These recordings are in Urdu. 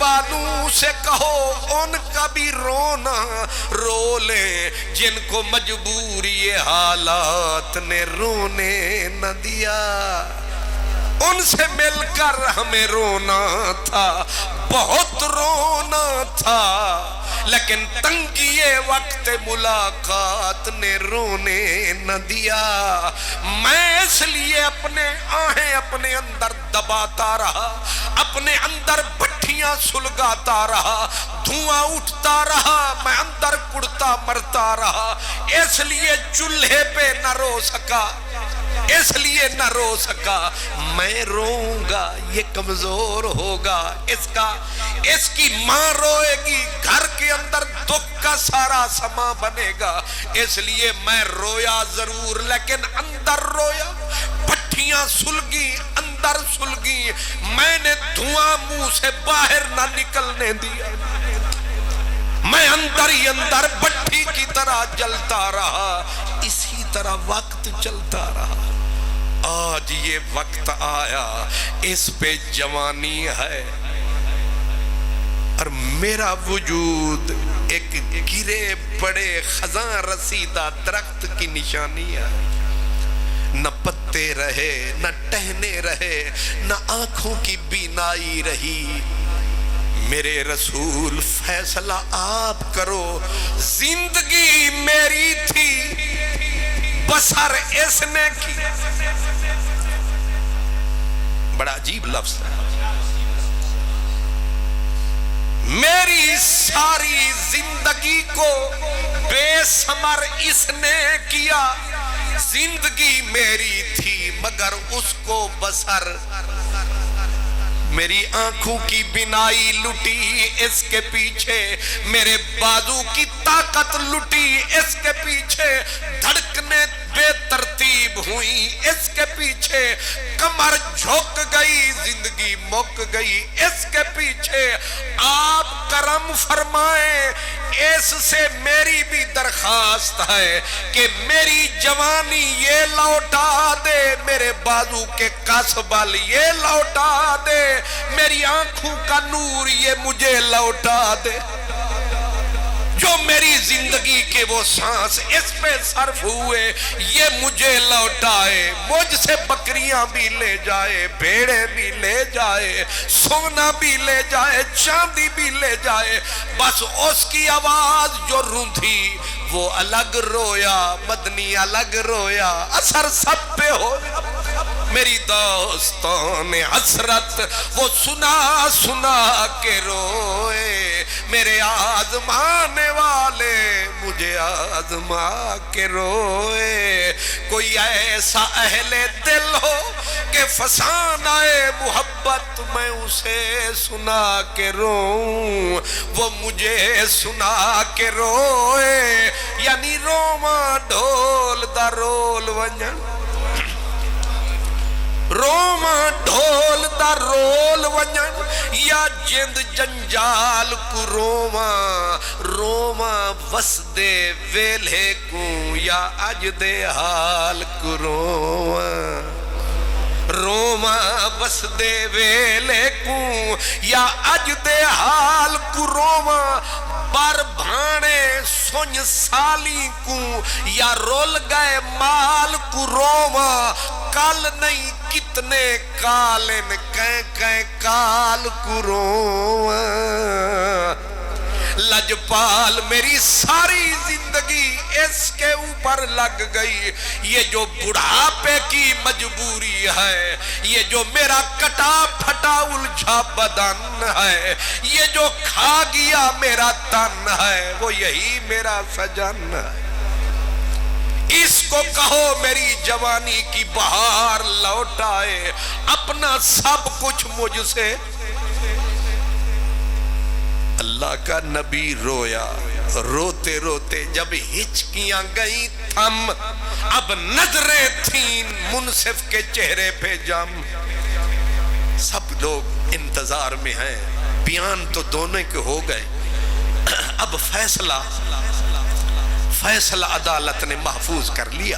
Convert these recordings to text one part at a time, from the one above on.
والوں سے کہو ان کا بھی رونا رو لیں، جن کو مجبوری حالات نے رونے نہ دیا۔ ان سے مل کر ہمیں رونا تھا، بہت رونا تھا، لیکن تنگی وقت ملاقات نے رونے نہ دیا۔ میں اس لیے اپنے آہیں اپنے اندر دباتا رہا، اپنے اندر بھٹیاں سلگاتا رہا، دھواں اٹھتا رہا، میں اندر کڑتا مرتا رہا، اس لیے چولہے پہ نہ رو سکا، اس لیے نہ رو سکا۔ میں روؤں گا یہ کمزور ہوگا، اس کی ماں روئے گی، گھر کے اندر دکھ کا سارا سما بنے گا، اس لیے میں رویا ضرور لیکن اندر رویا، پٹھیاں سلگی، اندر سلگی، میں نے دھواں منہ سے باہر نہ نکلنے دیا، میں اندر ہی اندر بٹھی کی طرح جلتا رہا۔ اسی طرح وقت چلتا رہا، آج یہ وقت آیا، اس پہ جوانی ہے، اور میرا وجود ایک گرے پڑے خزاں رسیدہ درخت کی نشانی ہے، نہ پتے رہے، نہ ٹہنے رہے، نہ آنکھوں کی بینائی رہی۔ میرے رسول فیصلہ آپ کرو، زندگی میری تھی، بسر اس نے کی۔ بڑا عجیب لفظ ہے، میری ساری زندگی کو بے ثمر اس نے کیا، زندگی میری تھی مگر اس کو بسر، میری آنکھوں کی بینائی لٹی اس کے پیچھے، میرے بازو کی طاقت لٹی اس کے پیچھے، دھڑکنے بے ترتیب ہوئی اس کے پیچھے، کمر جھک گئی، زندگی مک گئی اس کے پیچھے۔ آپ کرم فرمائیں، اس سے میری بھی درخواست ہے کہ میری جوانی یہ لوٹا دے، میرے بازو کے کس بل یہ لوٹا دے، میری آنکھوں کا نور یہ مجھے لوٹا دے، جو میری زندگی کے وہ سانس اس پہ صرف ہوئے یہ مجھے لوٹائے، مجھ سے بکریاں بھی لے جائے، بھیڑیں بھی لے جائے، سونا بھی لے جائے، چاندی بھی لے جائے، بس اس کی آواز جو روندھی وہ الگ رویا، مدنی الگ رویا، اثر سب پہ ہو۔ میری دوستوں نے حسرت وہ سنا سنا کے روئے، میرے آزمانے والے مجھے آزما کے روئے۔ کوئی ایسا اہل دل ہو کہ فسانہ محبت میں اسے سنا کے روؤں، وہ مجھے سنا کے روئے، یعنی روما ڈھول دا رول ونجن، روما ڈھول دا رول ونجن، یا جند جنجال کو روما، روما وسدے ویلے کو، یا اج دے حال کو روما، روما وسدے ویلے کو، یا اج دے حال کو روما، بر بھانے سنج سالی کو، یا رول گئے مال کو روما، کل نہیں کتنے کالن کہیں کال کو روما۔ لجپال میری ساری زندگی اس کے اوپر لگ گئی، یہ جو بڑھاپے کی مجبوری ہے، یہ جو میرا کٹا پھٹا الجھا بدن ہے، یہ جو کھا گیا میرا تن ہے، وہ یہی میرا سجن ہے۔ اس کو کہو میری جوانی کی بہار لوٹائے، اپنا سب کچھ مجھ سے۔ اللہ کا نبی رویا، روتے روتے جب ہچکیاں گئیں تھم، اب نظریں تھیں منصف کے چہرے پہ جم، سب لوگ انتظار میں ہیں، بیان تو دونوں کے ہو گئے، اب فیصلہ عدالت نے محفوظ کر لیا،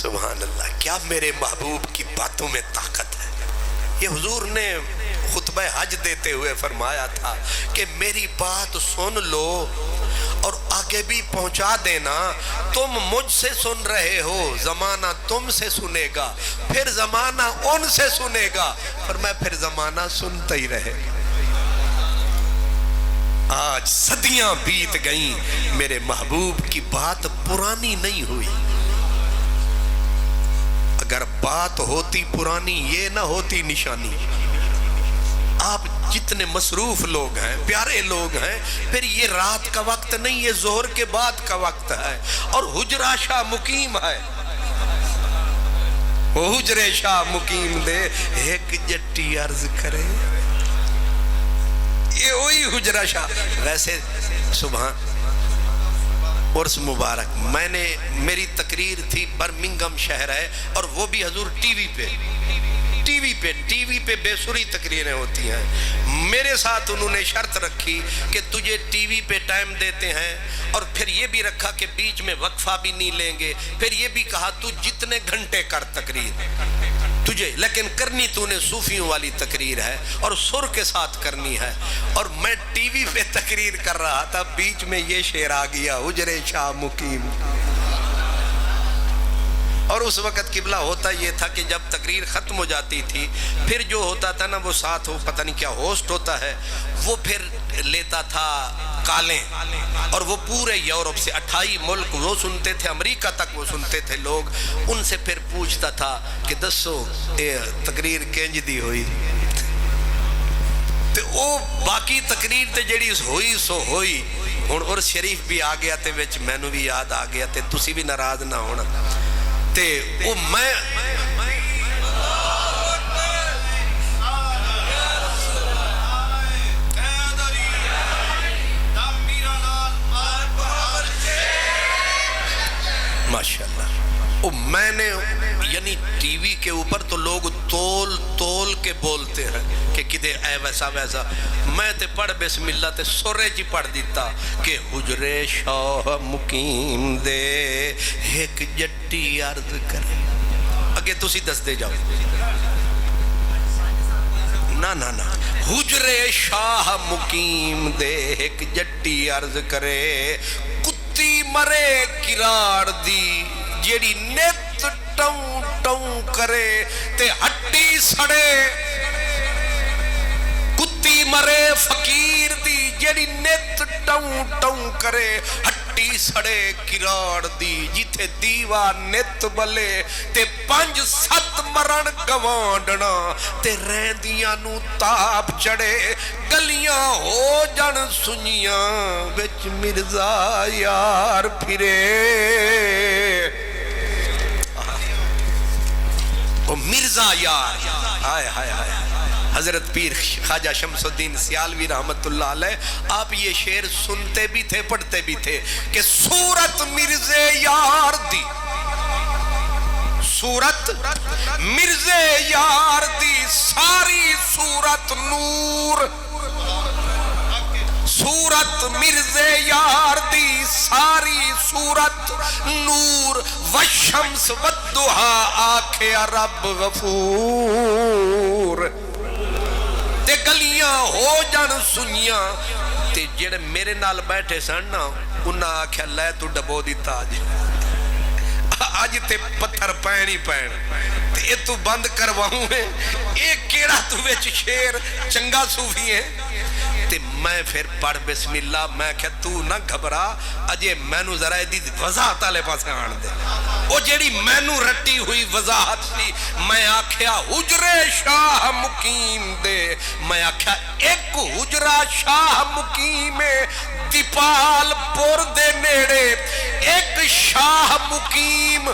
سبحان اللہ، کیا میرے محبوب کی باتوں میں طاقت ہے۔ یہ حضور نے خطبہ حج دیتے ہوئے فرمایا تھا کہ میری بات سن لو اور آگے بھی پہنچا دینا۔ تم مجھ سے سن رہے ہو، زمانہ تم سے سنے گا، پھر زمانہ ان سے سنے گا، فرمایا پھر زمانہ سنتا ہی رہے گا۔ آج صدیاں بیت گئیں، میرے محبوب کی بات پرانی نہیں ہوئی۔ اگر بات ہوتی پرانی یہ نہ ہوتی نشانی۔ آپ جتنے مصروف لوگ ہیں، پیارے لوگ ہیں، پھر یہ رات کا وقت نہیں، یہ ظہر کے بعد کا وقت ہے، اور حجرہ شاہ مقیم ہے۔ وہ حجرے شاہ مقیم دے ایک جٹی عرض کرے، یہ وہی حجرہ شاہ۔ ویسے سبحان عرس مبارک، میری تقریر تھی، برمنگم شہر ہے، اور وہ بھی حضور ٹی وی پہ بے سری تقریریں ہوتی ہیں۔ میرے ساتھ انہوں نے شرط رکھی کہ تجھے ٹی وی پہ ٹائم دیتے ہیں، اور پھر یہ بھی رکھا کہ بیچ میں وقفہ بھی نہیں لیں گے، پھر یہ بھی کہا تو جتنے گھنٹے کر تقریر تجھے، لیکن کرنی تو نے صوفیوں والی تقریر ہے اور سر کے ساتھ کرنی ہے۔ اور میں ٹی وی پہ تقریر کر رہا تھا، بیچ میں یہ شعر آ گیا، حجرے شاہ مقیم۔ اور اس وقت قبلہ ہوتا یہ تھا کہ جب تقریر ختم ہو جاتی تھی، پھر جو ہوتا تھا نا وہ ساتھ ہو، پتہ نہیں کیا ہوسٹ ہوتا ہے، وہ پھر لیتا تھا کالیں، اور وہ پورے یورپ سے 28 ملک وہ سنتے تھے، امریکہ تک وہ سنتے تھے لوگ، ان سے پھر پوچھتا تھا کہ دسو اے تقریر کینج دی ہوئی، تو وہ باقی تقریر تے جڑی ہوئی سو ہوئی۔ ہن اور شریف بھی آ گیا تے وچ مینوں بھی یاد آ گیا تے تسی بھی ناراض نہ ہونا تے وہ میں ماشاءاللہ وہ میں نے یعنی ٹی وی کے اوپر تو لوگ تول تول کے بولتے ہیں کہ کدے اے ویسا ویسا، میں تے پڑھ بسم اللہ تے سورے جی پڑھ دیتا کہ حجرے شاہ مقیم دے ایک جٹی عرض کرے۔ اگے تسی دس دے جاؤ، نا حجرے شاہ مقیم دے ایک جٹی عرض کرے، کتی مرے کراڑ دی جیڑی نیت ٹوں ٹوں کرے تے ہٹی سڑے، کتی مرے فقیر دی جیڑی نیت ٹوں ٹوں کرے، ہٹی سڑے کراڑ دی جیتھے دیوا نیت بلے، تے 5-7 مرن گوانڈنا تے رہندیاں نو تاپ چڑے، گلیاں ہو جن سنیاں وچ مرزا یار پھرے۔ مرزا یار، ہائے ہائے ہائے، حضرت پیر خواجہ شمس الدین سیالوی رحمت اللہ علیہ، آپ یہ شعر سنتے بھی تھے پڑھتے بھی تھے کہ صورت مرزے یار دی، صورت مرزے یار دی ساری صورت نور، صورت مرزے یار دی ساری صورت نور، والشمس والضحا آکھے رب غفور، تے گلیاں ہو جن سنیاں، تے جڑے میرے نال بیٹھے سن نا انہاں آکھیا لے تو ڈبو دیتا آج تے پتھر پینی پین تے اے تو بند کرواؤں ہے، ایک کیڑا تو ویچ شیر چنگا صوفی ہے۔ تے میں پھر پڑھ بسم اللہ، میں کہا تو نہ گھبرا، اجے مینو ذرا دی وضاحت آلے پاسے آن دے، او جیڑی مینو رٹی ہوئی وضاحت سی، میں آکھیا حجرے شاہ مقیم دے، میں آکھیا ایک حجرہ شاہ مقیم دیپال پور دے نیڑے، ایک شاہ مقیم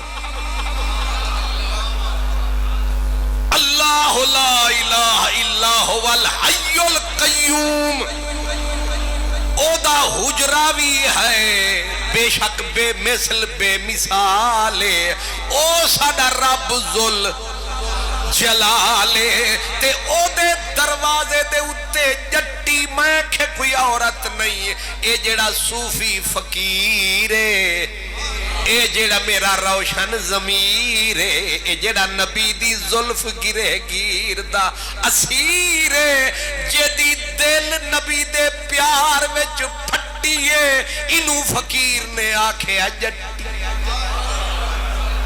اللہ لا الہ الا هو الحی القیوم، او دا حجرہ بھی ہے بے شک بے مثل بے مثالے، او ساڑا رب ذل جلالے، تے او دے دروازے دے اتے جٹی میں کہ کوئی عورت نہیں، اے جڑا صوفی فقیر ہے اے جیڑا میرا روشن ضمیر ہے، اے جیڑا نبی دی زلف گرے گیر دا اسیر ہے، جیدی دل نبی دے پیار وچ پھٹی ہے، انہوں فقیر نے آکھے جٹی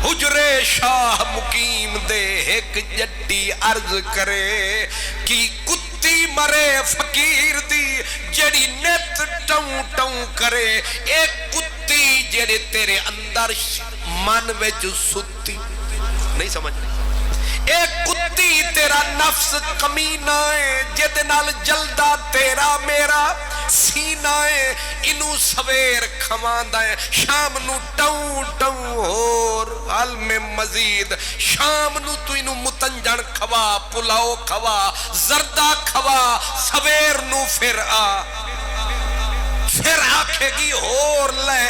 حجرے شاہ مقیم دے ایک جٹی عرض کرے کی کتی مرے فقیر دی جڑی نیت ٹوں ٹوں کرے، ایک کتی جڑے تیرے اندر من وچ ستی نہیں سمجھ رہی، ایک کتی تیرا نفس کمینہ ہے جدے نال جلدہ تیرا میرا سینہ ہے، انہوں سویر کھواندہ ہے شام نو ٹوں ٹوں اور علم مزید شام نو تو انہوں متنجن کھوا پلاؤ کھوا زردہ کھوا سویر نو پھر آکھے گی اور لے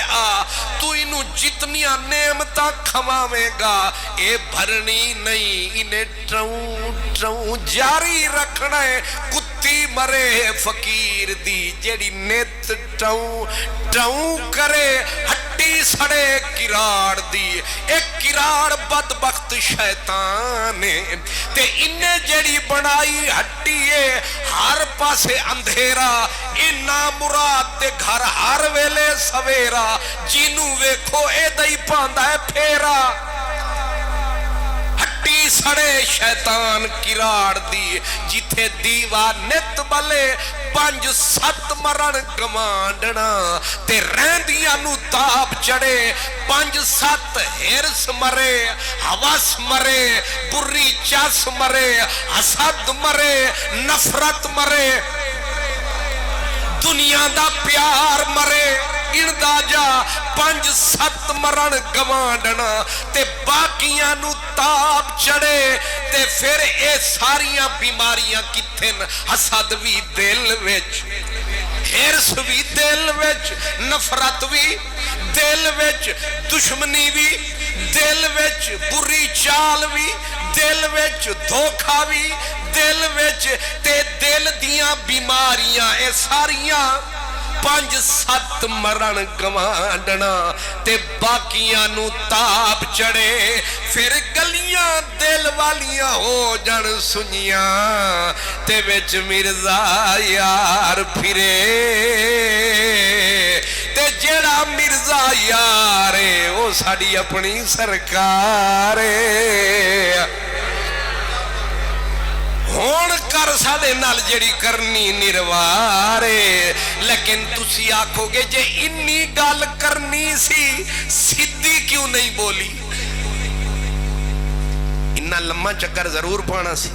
تو انہوں جتنیاں نعمتہ کھواویں گا، اے بھرنی نہیں انہیں ٹروں جاری رکھنا ہے، کتی مرے فقیر دی جیڑی نیت ٹروں کرے، ہٹی سڑے کراڑ دی، ایک کراڑ بدبخت شیطان ہے، تے انہیں جیڑی بنائی ہٹی ہے، ہر پاسے اندھیرا، انہا مراد دے گھر ہر ویلے سویرا، جنوں ویکھو اے دائی پاندہ ہے پھیرا، ہٹی سڑے شیطان کراڑ دی، جتھے دیوا نت بلے 5-7 مرن گمانڈنا، تے رہندیاں نو تاب چڑے 5-7 ہرس مرے، حواس مرے، بری چاس مرے، حسد مرے، نفرت مرے، دنیا دا پیار مرے، اندہ جا 5-7 مرن گوانڈنا، تے باقیاں نو تاب چڑے، تے پھر اے ساریاں بیماریاں کتھن، حسد بھی دل وچ، ہرس بھی دل وچ، نفرت بھی دل وچ، دشمنی بھی دل وچ، بری چال بھی دل وچ، دھوکھا بھی دل وچ، تے دل دیاں بیماریاں اے ساریاں 5-7 مرن گوانڈنا، تے باقیاں نو تاب چڑے، پھر گلیاں دل والیاں ہو جن سنیاں، تے وچ مرزا یار پھرے، تے جیڑا مرزا یارے وہ ساڑی اپنی سرکارے، ہون کر سادے نال جڑی کرنی نروارے، لیکن تسی آکھو گے جے انی گال کرنی سی سدھی کیوں نہیں بولی، انہا لمحہ چکر ضرور پانا سی،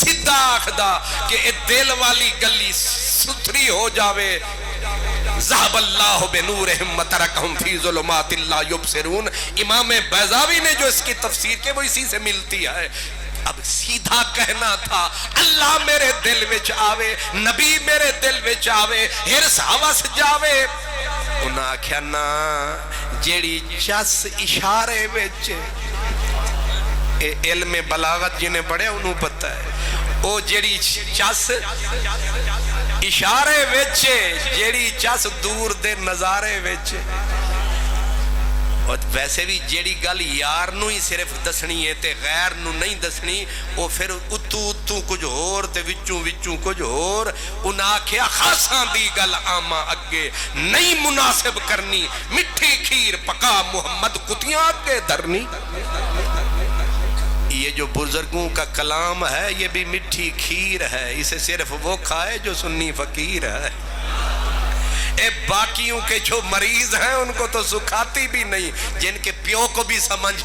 سدھا آکھدا کہ اے دل والی گلی ستھری ہو جاوے، ذہب اللہ بنورہم وترکہم فی ظلمات لا یبصرون، امام بیضاوی نے جو اس کی تفسیر کے وہ اسی سے ملتی ہے، اب سیدھا کہنا تھا اللہ میرے دل وچ آوے، نبی میرے دل وچ آوے، ہرس حوث جاوے، انہاں آکھیا نا جیڑی چس اشارے وچ، علم بلاغت جنہیں پڑھے انہوں پتہ ہے، او جیڑی چس اشارے وچ، جیڑی چس دور دے نظارے وچ، اور ویسے بھی جیڑی گل یار نو ہی صرف دسنی ہے تے غیر نو نہیں دسنی، وہ پھر اتو کچھ اور تے وچوں کچھ اور، انہاں کیا خاصاں دی گل آما اگے نہیں مناسب کرنی، مٹھی کھیر پکا محمد کتیاں آگے دھرنی، یہ جو بزرگوں کا کلام ہے یہ بھی مٹھی کھیر ہے، اسے صرف وہ کھائے جو سنی فقیر ہے، اے باقیوں کے جو مریض ہیں ان کو تو سکھاتی بھی نہیں، جن کے پیو کو بھی سمجھ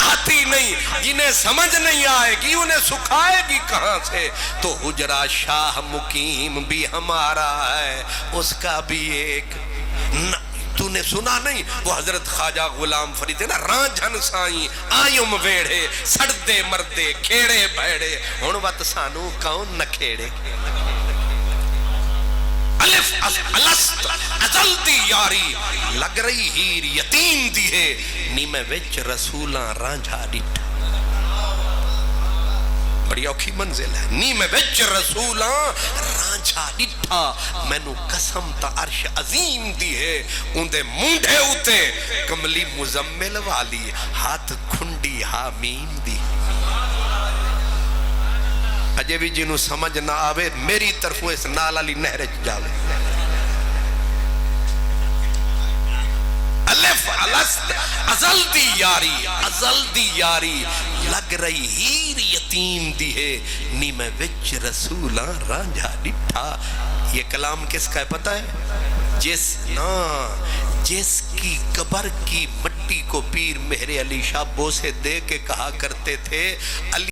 آتی نہیں، جنہیں سمجھ نہیں آئے گی انہیں سکھائے گی کہاں سے، تو حجرہ شاہ مقیم بھی ہمارا ہے، اس کا بھی ایک تو نے سنا نہیں، وہ حضرت خواجہ غلام فرید ہے نا، رانجھن سائیں آئیم ویڑے سڑدے مردے کھیڑے بھیڑے، ہون وقت سانو کون نہ کھیڑے، الف الست ازل دی یاری لگ رہی ہیر یتیم دی ہے، نیمے وچ رسولاں رانجھا ڈٹھا، بڑی اوکھی منزل ہے، نیمے وچ رسولاں رانجھا ڈٹھا، ڈٹھا مینو قسم تا عرش عظیم دی ہے اندے منڈے ہوتے کملی مزمل والی ہاتھ کھنڈی حامیم دی اجے بھی جنہوں سمجھ نہ آوے میری طرفوں اس نال علی نہر جاوے الف الست ازل دی یاری لگ رہی ہیر یتیم دی ہے نی میں وچ رسولاں رانجھا ڈٹھا یہ کلام کس کا ہے پتہ ہے جس کی قبر کی مٹی کو پیر مہر علی شاہ بوسے دے کے کہا کرتے تھے علی